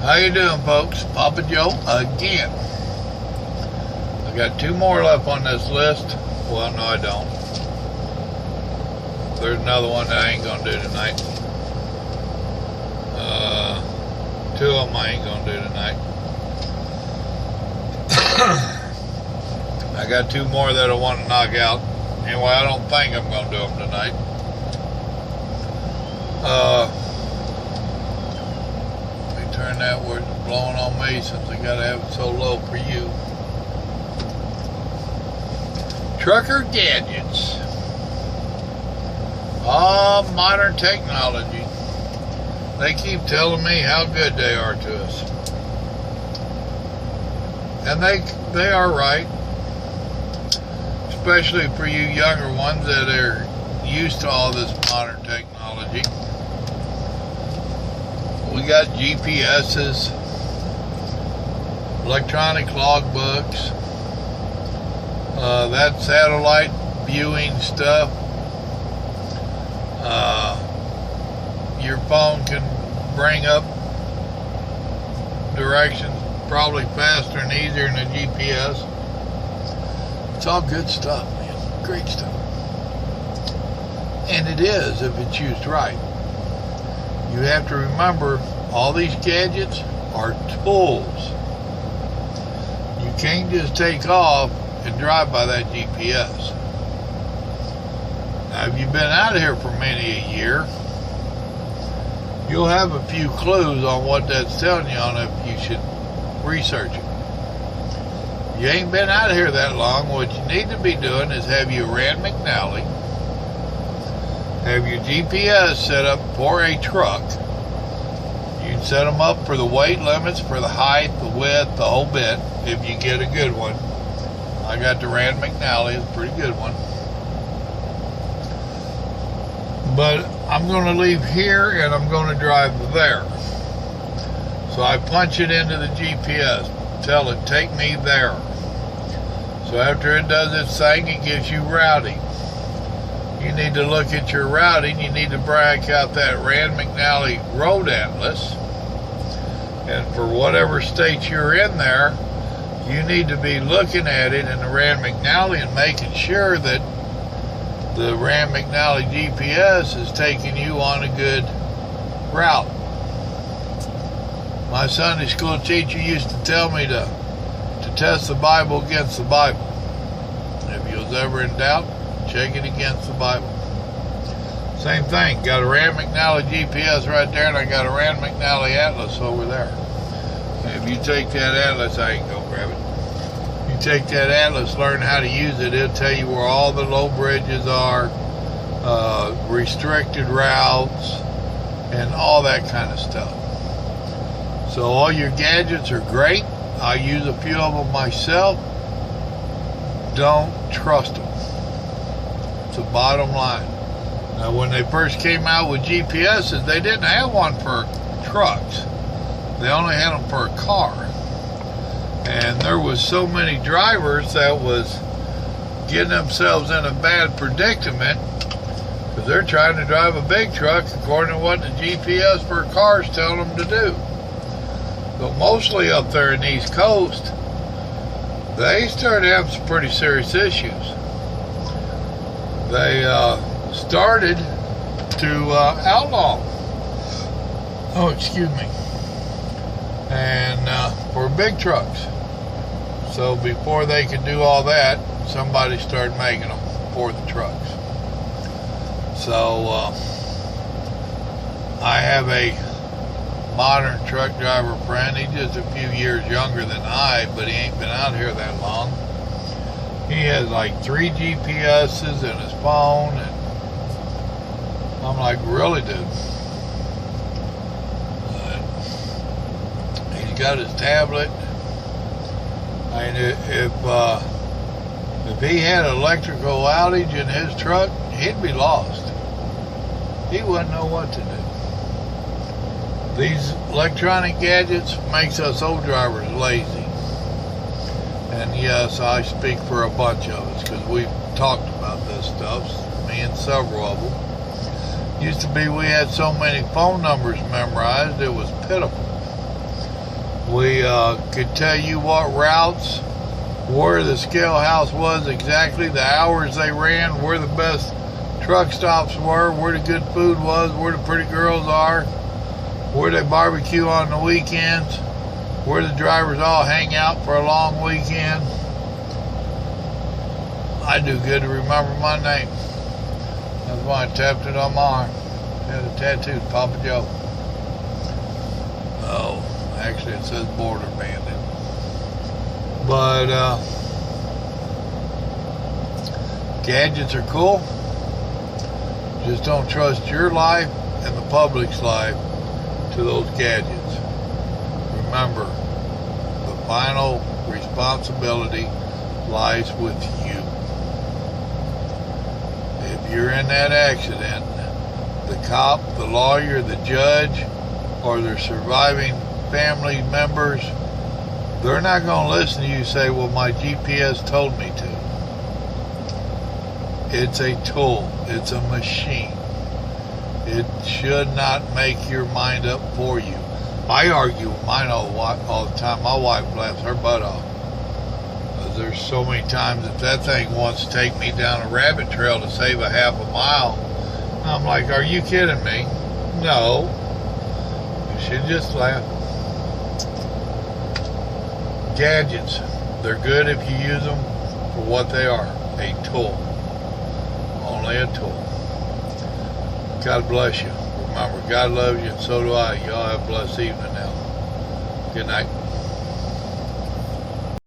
How you doing, folks? Papa Joe again. I got two more left on this list. Well, no, I don't. There's another one that I ain't gonna do tonight. Two of them I ain't gonna do tonight. I got two more that I want to knock out. Anyway, I don't think I'm gonna do them tonight. Let me turn that where it's blowing on me since I gotta have it so low for you. Trucker gadgets. Modern technology. They keep telling me how good they are to us. And they are right. Especially for you younger ones that are used to all this modern technology. We got GPSs, electronic logbooks, that satellite viewing stuff. Your phone can bring up directions probably faster and easier than a GPS. It's all good stuff, man. Great stuff. And it is if it's used right. You have to remember all these gadgets are tools. You can't just take off and drive by that GPS. Now, if you've been out of here for many a year, you'll have a few clues on what that's telling you on if you should research it. If you ain't been out of here that long, what you need to be doing is have your Rand McNally, have your GPS set up for a truck. You can set them up for the weight limits, for the height, the width, the whole bit, if you get a good one. I got the Rand McNally, it's a pretty good one. But I'm going to leave here and I'm going to drive there. So I punch it into the GPS, tell it, take me there. So after it does its thing, it gives you routing. You need to look at your routing. You need to break out that Rand McNally Road Atlas. And for whatever state you're in there, you need to be looking at it in the Rand McNally and making sure that the Rand McNally GPS is taking you on a good route. My Sunday school teacher used to tell me to test the Bible against the Bible. If you was ever in doubt, check it against the Bible. Same thing. Got a Rand McNally GPS right there, and I got a Rand McNally Atlas over there. If you take that Atlas, I ain't gonna grab it. You take that Atlas, learn how to use it, it'll tell you where all the low bridges are, restricted routes, and all that kind of stuff. So all your gadgets are great. I use a few of them myself. Don't trust them. It's the bottom line. Now, when they first came out with GPSs, they didn't have one for trucks. They only had them for a car. And there was so many drivers that was getting themselves in a bad predicament because they're trying to drive a big truck according to what the GPS for cars tell them to do. But mostly up there in the East Coast, they started having some pretty serious issues. They started to outlaw. Oh, excuse me. And for big trucks. So before they could do all that, somebody started making them for the trucks. So I have a modern truck driver friend. He's just a few years younger than I, but he ain't been out here that long. He has like 3 GPSs in his phone, and I'm like, really, dude? He's got his tablet. I mean, if he had an electrical outage in his truck, he'd be lost. He wouldn't know what to do. These electronic gadgets makes us old drivers lazy. And yes, I speak for a bunch of us because we've talked about this stuff, me and several of them. Used to be we had so many phone numbers memorized, it was pitiful. We could tell you what routes, where the scale house was exactly, the hours they ran, where the best truck stops were, where the good food was, where the pretty girls are, where they barbecue on the weekends, where the drivers all hang out for a long weekend. I do good to remember my name. That's why I tapped it on my arm. Had it tattooed, Papa Joe. Oh, actually it says Border Bandit. But gadgets are cool. Just don't trust your life and the public's life to those gadgets. Remember, the final responsibility lies with you. If you're in that accident, the cop, the lawyer, the judge, or their surviving family members, they're not going to listen to you say, well, my GPS told me to. It's a tool. It's a machine. It should not make your mind up for you. I argue with mine all the time. My wife laughs her butt off. There's so many times if that thing wants to take me down a rabbit trail to save a half a mile, I'm like, are you kidding me? No. You should just laugh. Gadgets. They're good if you use them for what they are. A tool. Only a tool. God bless you. Remember, God loves you and so do I. Y'all have a blessed evening now. Good night.